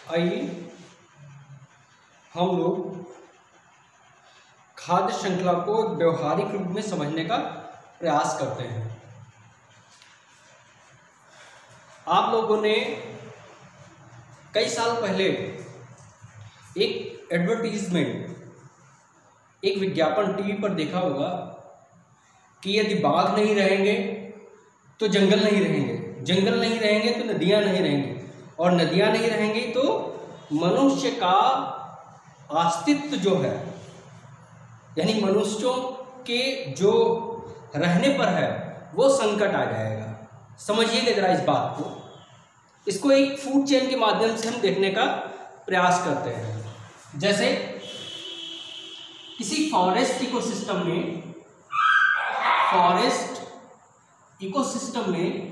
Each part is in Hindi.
आइए हम लोग खाद्य श्रृंखला को व्यवहारिक रूप में समझने का प्रयास करते हैं। आप लोगों ने कई साल पहले एक एडवर्टीजमेंट, एक विज्ञापन टीवी पर देखा होगा कि यदि बाघ नहीं रहेंगे तो जंगल नहीं रहेंगे, जंगल नहीं रहेंगे तो नदियां नहीं रहेंगी, और नदियां नहीं रहेंगी तो मनुष्य का अस्तित्व जो है, यानी मनुष्यों के जो रहने पर है वो संकट आ जाएगा। समझिएगा जरा इस बात को। इसको एक फूड चेन के माध्यम से हम देखने का प्रयास करते हैं। जैसे किसी फॉरेस्ट इकोसिस्टम में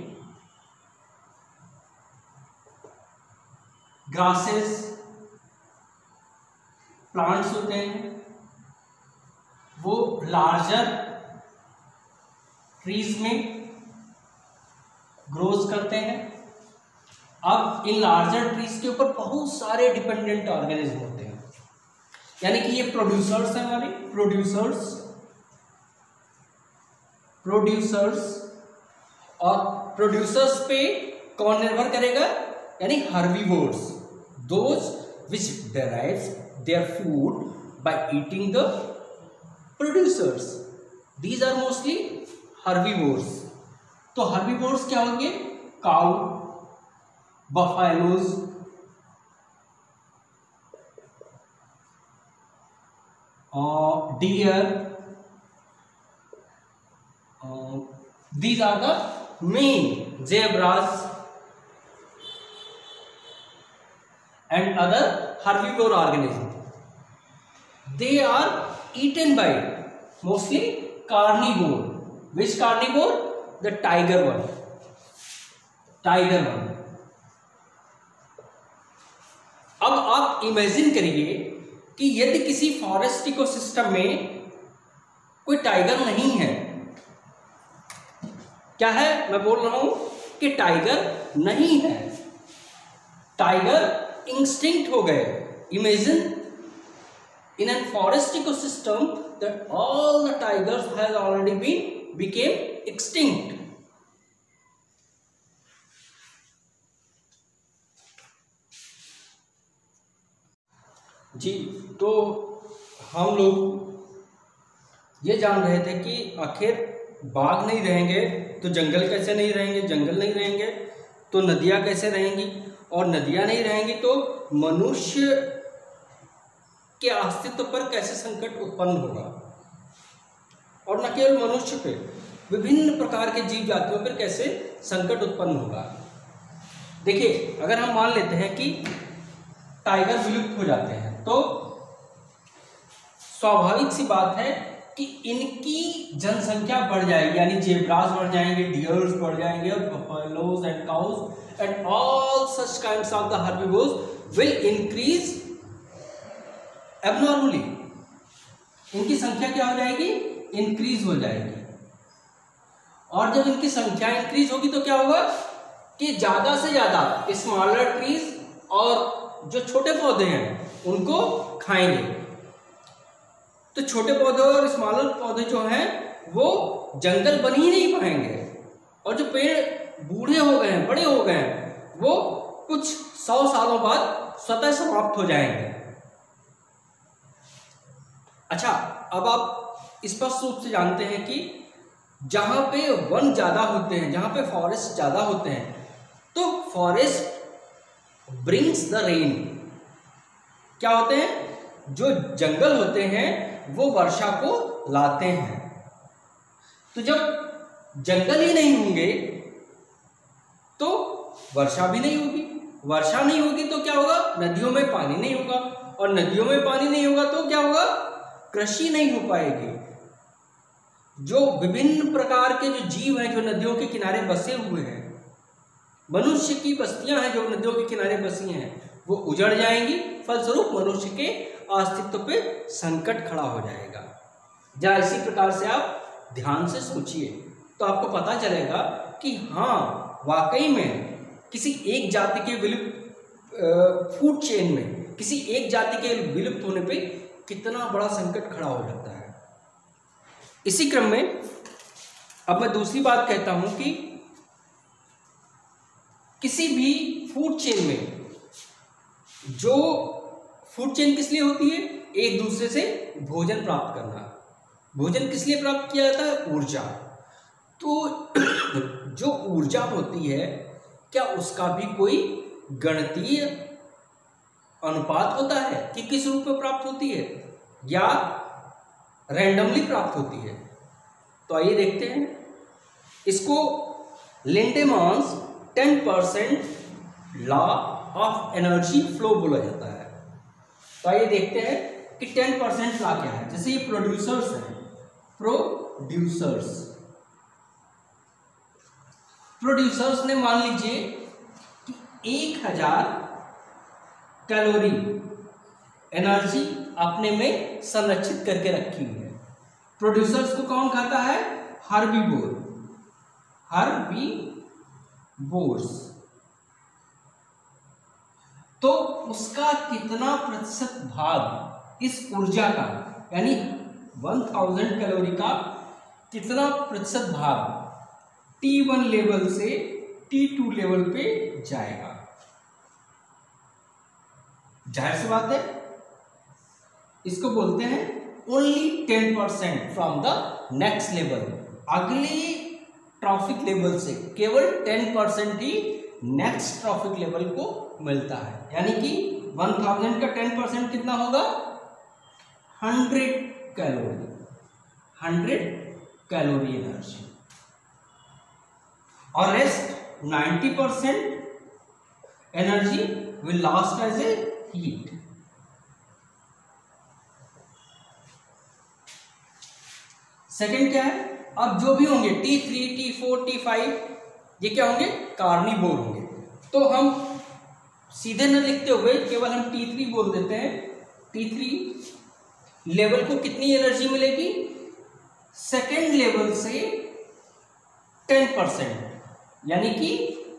ग्रासेस, प्लांट्स होते हैं, वो लार्जर ट्रीज में ग्रोज करते हैं। अब इन लार्जर ट्रीज के ऊपर बहुत सारे डिपेंडेंट ऑर्गेनिज्म होते हैं, यानी कि ये प्रोड्यूसर्स हैं हमारे, प्रोड्यूसर्स और प्रोड्यूसर्स पे कौन निर्भर करेगा, यानी herbivores, those which derives their food by eating the producers. These are mostly herbivores. तो herbivores क्या होंगे? Cow, buffaloes, deer, these are the main, zebras and other herbivore organisms. They are eaten by mostly carnivore. Which carnivore? The tiger one. अब आप इमेजिन करिए कि यदि किसी फॉरेस्ट इकोसिस्टम में कोई टाइगर नहीं है, क्या है, मैं बोल रहा हूं कि टाइगर नहीं है, टाइगर इंस्टिंक्ट हो गए। Imagine in a forest ecosystem that all the tigers has already became extinct. जी, तो हम लोग ये जान रहे थे कि आखिर बाघ नहीं रहेंगे तो जंगल कैसे नहीं रहेंगे, जंगल नहीं रहेंगे तो नदियां कैसे रहेंगी, और नदियां नहीं रहेंगी तो मनुष्य के अस्तित्व पर कैसे संकट उत्पन्न होगा। और न केवल मनुष्य पे, विभिन्न प्रकार के जीव जातियों पर कैसे संकट उत्पन्न होगा। देखिए, अगर हम मान लेते हैं कि टाइगर विलुप्त हो जाते हैं तो स्वाभाविक सी बात है कि इनकी जनसंख्या बढ़ जाएगी, यानी जेब्रास बढ़ जाएंगे, डियर्स बढ़ जाएंगे, और buffaloes and cause and all such kinds of the herbivores will increase abnormally. इनकी संख्या क्या हो जाएगी? इंक्रीज हो जाएगी। और जब इनकी संख्या इंक्रीज होगी तो क्या होगा कि ज्यादा से ज्यादा स्मॉलर ट्रीज और जो छोटे पौधे हैं उनको खाएंगे। तो छोटे पौधे और स्मॉलर पौधे जो हैं वो जंगल बन ही नहीं पाएंगे, और जो पेड़ बूढ़े हो गए हैं, बड़े हो गए हैं, वो कुछ 100 सालों बाद स्वतः समाप्त हो जाएंगे। अच्छा, अब आप स्पष्ट रूप से जानते हैं कि जहां पे वन ज्यादा होते हैं, जहां पे फॉरेस्ट ज्यादा होते हैं, तो फॉरेस्ट ब्रिंग्स द रेन। क्या होते हैं? जो जंगल होते हैं वो वर्षा को लाते हैं। तो जब जंगल ही नहीं होंगे तो वर्षा भी नहीं होगी, वर्षा नहीं होगी तो क्या होगा? नदियों में पानी नहीं होगा, और नदियों में पानी नहीं होगा तो क्या होगा? कृषि नहीं हो पाएगी। जो विभिन्न प्रकार के जो जीव हैं जो नदियों के किनारे बसे हुए हैं, मनुष्य की बस्तियां हैं जो नदियों के किनारे बसी हैं, वो उजड़ जाएंगी। फलस्वरूप मनुष्य के अस्तित्व पे संकट खड़ा हो जाएगा। या इसी प्रकार से आप ध्यान से सोचिए तो आपको पता चलेगा कि हाँ, वाकई में किसी एक जाति के फूड चेन में किसी एक जाति के विलुप्त होने पे कितना बड़ा संकट खड़ा हो जाता है। इसी क्रम में अब मैं दूसरी बात कहता हूं कि किसी भी फूड चेन में, जो फूड चेन किस लिए होती है, एक दूसरे से भोजन प्राप्त करना। भोजन किस लिए प्राप्त किया जाता है, ऊर्जा। तो जो ऊर्जा होती है, क्या उसका भी कोई गणितीय अनुपात होता है कि किस रूप में प्राप्त होती है या रैंडमली प्राप्त होती है? तो आइए देखते हैं इसको। लिंडेमॉन्स 10% लॉ ऑफ एनर्जी फ्लो बोला जाता है। तो आइए देखते हैं कि 10% लॉ क्या है। जैसे ये प्रोड्यूसर्स हैं, प्रोड्यूसर्स ने मान लीजिए कि 1000 कैलोरी एनर्जी अपने में संरक्षित करके रखी हुई है। प्रोड्यूसर्स को कौन खाता है, हर्बीवोर्स। तो उसका कितना प्रतिशत भाग इस ऊर्जा का, यानी 1000 कैलोरी का कितना प्रतिशत भाग T1 लेवल से T2 लेवल पे जाएगा? जाहिर सी बात है, इसको बोलते हैं only 10% from the next level. अगले ट्रॉफिक लेवल से केवल 10% ही नेक्स्ट ट्रॉफिक लेवल को मिलता है। यानी कि 1000 का 10% कितना होगा, 100 कैलोरी एनर्जी। और rest 90% energy will last as a heat. Second क्या है, अब जो भी होंगे T3, T4, T5, ये क्या होंगे, कार्निवोर होंगे। तो हम सीधे न लिखते हुए केवल हम T3 बोल देते हैं। T3 लेवल को कितनी एनर्जी मिलेगी, सेकेंड लेवल से 10%, यानी कि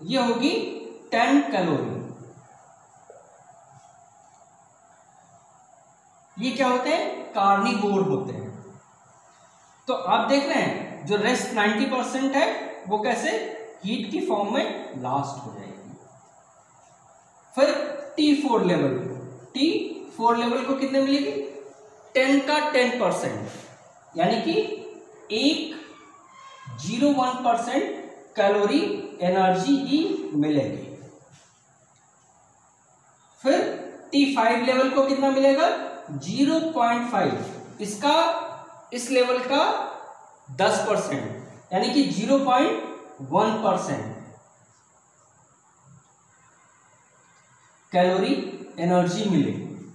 ये होगी 10 कैलोरी। ये क्या होते हैं, कार्निवोर होते हैं। तो आप देख रहे हैं जो रेस्ट 90% है वो कैसे हीट की फॉर्म में लास्ट हो जाएगी। फिर T4 लेवल को कितने मिलेगी, 10 का 10%, यानी कि 101% कैलोरी एनर्जी ही मिलेगी। फिर T5 लेवल को कितना मिलेगा, 0.5, इस लेवल का 10%, यानी कि 0.1% कैलोरी एनर्जी मिलेगी।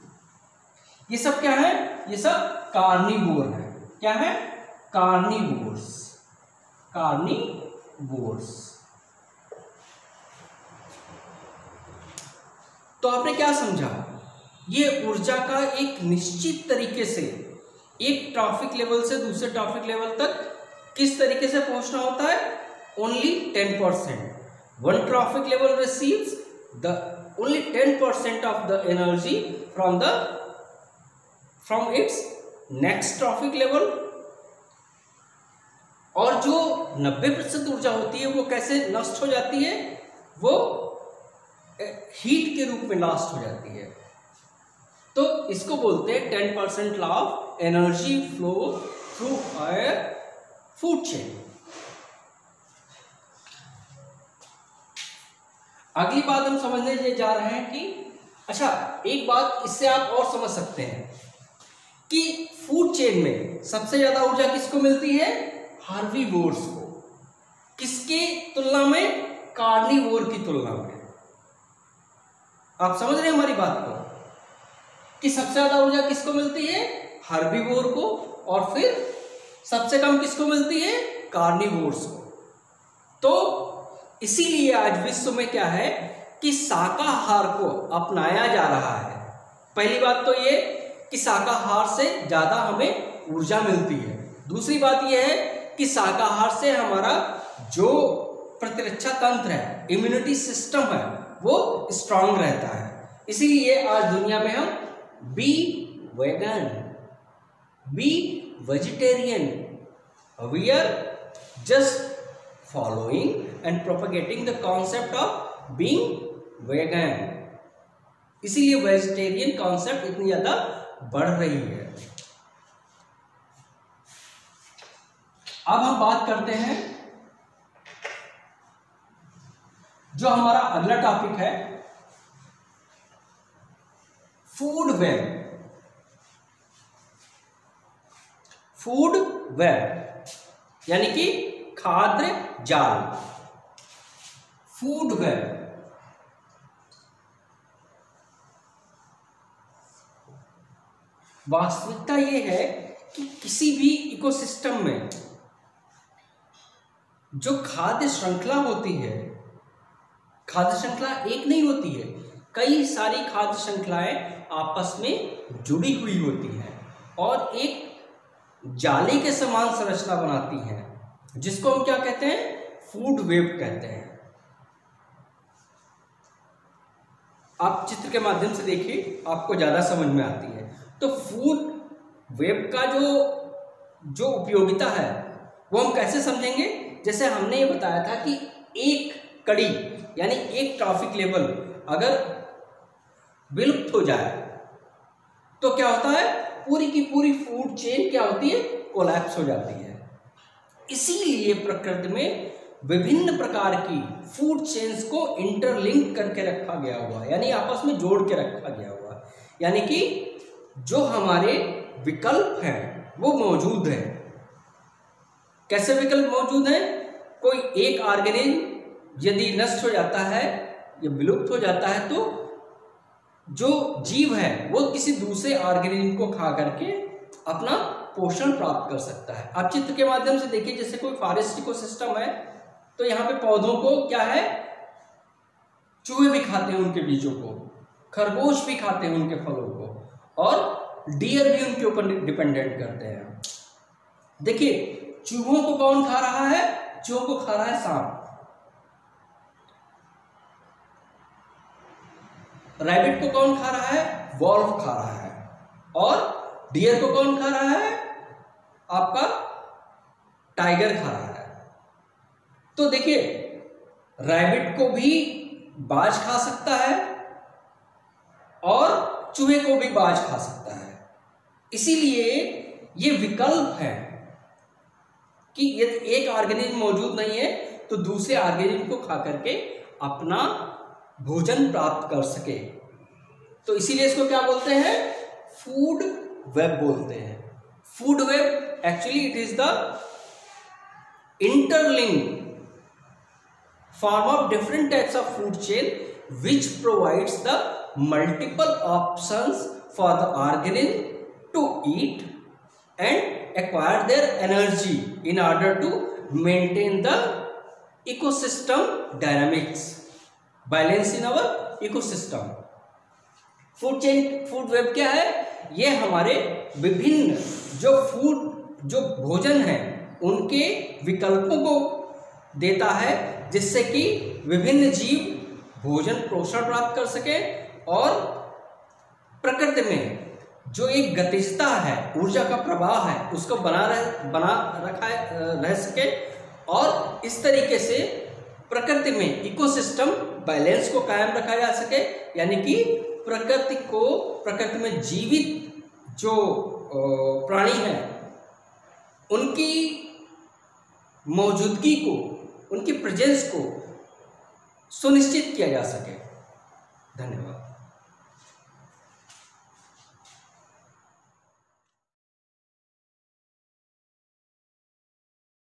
ये सब क्या है, ये सब कार्निवोर है। क्या है, कार्निवोर्स। तो आपने क्या समझा, ये ऊर्जा का एक निश्चित तरीके से एक ट्रॉफिक लेवल से दूसरे ट्रॉफिक लेवल तक किस तरीके से पहुंचना होता है, only 10%। One trophic level receives the only 10% of the energy from its next trophic level. और जो 90% ऊर्जा होती है वो कैसे नष्ट हो जाती है, वो हीट के रूप में लास्ट हो जाती है। तो इसको बोलते हैं 10% law of energy flow through a food chain. अगली बात हम समझने जा रहे हैं कि अच्छा, एक बात इससे आप और समझ सकते हैं कि फूड चेन में सबसे ज्यादा ऊर्जा किसको मिलती है, हार्बीवोर्स को। किसके तुलना में, कार्निवोर की तुलना में। आप समझ रहे हैं हमारी बात को कि सबसे ज्यादा ऊर्जा किसको मिलती है, हार्बीवोर को, और फिर सबसे कम किसको मिलती है, कार्निवोर्स को। तो इसीलिए आज विश्व में क्या है कि शाकाहार को अपनाया जा रहा है। पहली बात तो ये कि शाकाहार से ज्यादा हमें ऊर्जा मिलती है। दूसरी बात यह है कि शाकाहार से हमारा जो प्रतिरक्षा तंत्र है, इम्यूनिटी सिस्टम है, वो स्ट्रांग रहता है। इसीलिए आज दुनिया में हम be vegan, be vegetarian, we are just following and propagating the concept of being vegan. इसीलिए वेजिटेरियन कॉन्सेप्ट इतनी ज्यादा बढ़ रही है। अब हम बात करते हैं जो हमारा अगला टॉपिक है, फूड वेब। फूड वेब यानी कि खाद्य जाल, फूड वेब। वास्तविकता यह है कि किसी भी इकोसिस्टम में जो खाद्य श्रृंखला होती है, खाद्य श्रृंखला एक नहीं होती है, कई सारी खाद्य श्रृंखलाएं आपस में जुड़ी हुई होती हैं और एक जाली के समान संरचना बनाती हैं, जिसको हम क्या कहते हैं, फूड वेब कहते हैं। आप चित्र के माध्यम से देखिए, आपको ज्यादा समझ में आती है। तो फूड वेब का जो उपयोगिता है वो हम कैसे समझेंगे? जैसे हमने ये बताया था कि एक कड़ी यानी एक ट्रैफिक लेवल अगर विलुप्त हो जाए तो क्या होता है, पूरी की पूरी फूड चेन क्या होती है, कोलैप्स हो जाती है। इसीलिए प्रकृति में विभिन्न प्रकार की फूड चेन्स को इंटरलिंक करके रखा गया हुआ है, यानी आपस में जोड़ के रखा गया हुआ है, यानी कि जो हमारे विकल्प हैं वो मौजूद हैं। कैसे विकल्प मौजूद हैं? कोई एक ऑर्गेनिज्म यदि नष्ट हो जाता है या विलुप्त हो जाता है तो जो जीव है वो किसी दूसरे ऑर्गेनिज्म को खा करके अपना पोषण प्राप्त कर सकता है। आप चित्र के माध्यम से देखिए, जैसे कोई फॉरेस्ट इकोसिस्टम है तो यहाँ पे पौधों को क्या है, चूहे भी खाते हैं उनके बीजों को, खरगोश भी खाते हैं उनके फलों को, और डियर भी उनके ऊपर डिपेंडेंट करते हैं। देखिए चूहों को कौन खा रहा है, चूहों को खा रहा है सांप। रैबिट को कौन खा रहा है, वॉल्व खा रहा है। और डियर को कौन खा रहा है, आपका टाइगर खा रहा है। तो देखिए रैबिट को भी बाज खा सकता है और चूहे को भी बाज खा सकता है। इसीलिए ये विकल्प है कि यदि एक ऑर्गेनिज्म मौजूद नहीं है तो दूसरे ऑर्गेनिज्म को खा करके अपना भोजन प्राप्त कर सके। तो इसीलिए इसको क्या बोलते हैं, फूड वेब बोलते हैं। Food web actually it is the interlink form of different types of food chain which provides the multiple options for the organism to eat and acquire their energy in order to maintain the ecosystem dynamics, balance in our ecosystem. Food chain, food web क्या है, ये हमारे विभिन्न जो भोजन है उनके विकल्पों को देता है, जिससे कि विभिन्न जीव भोजन पोषण प्राप्त कर सके और प्रकृति में जो एक गतिजता है, ऊर्जा का प्रवाह है, उसको बना रह सके और इस तरीके से प्रकृति में इकोसिस्टम बैलेंस को कायम रखा जा सके, यानी कि प्रकृति में जीवित जो प्राणी हैं उनकी मौजूदगी को, उनकी प्रेजेंस को सुनिश्चित किया जा सके। धन्यवाद।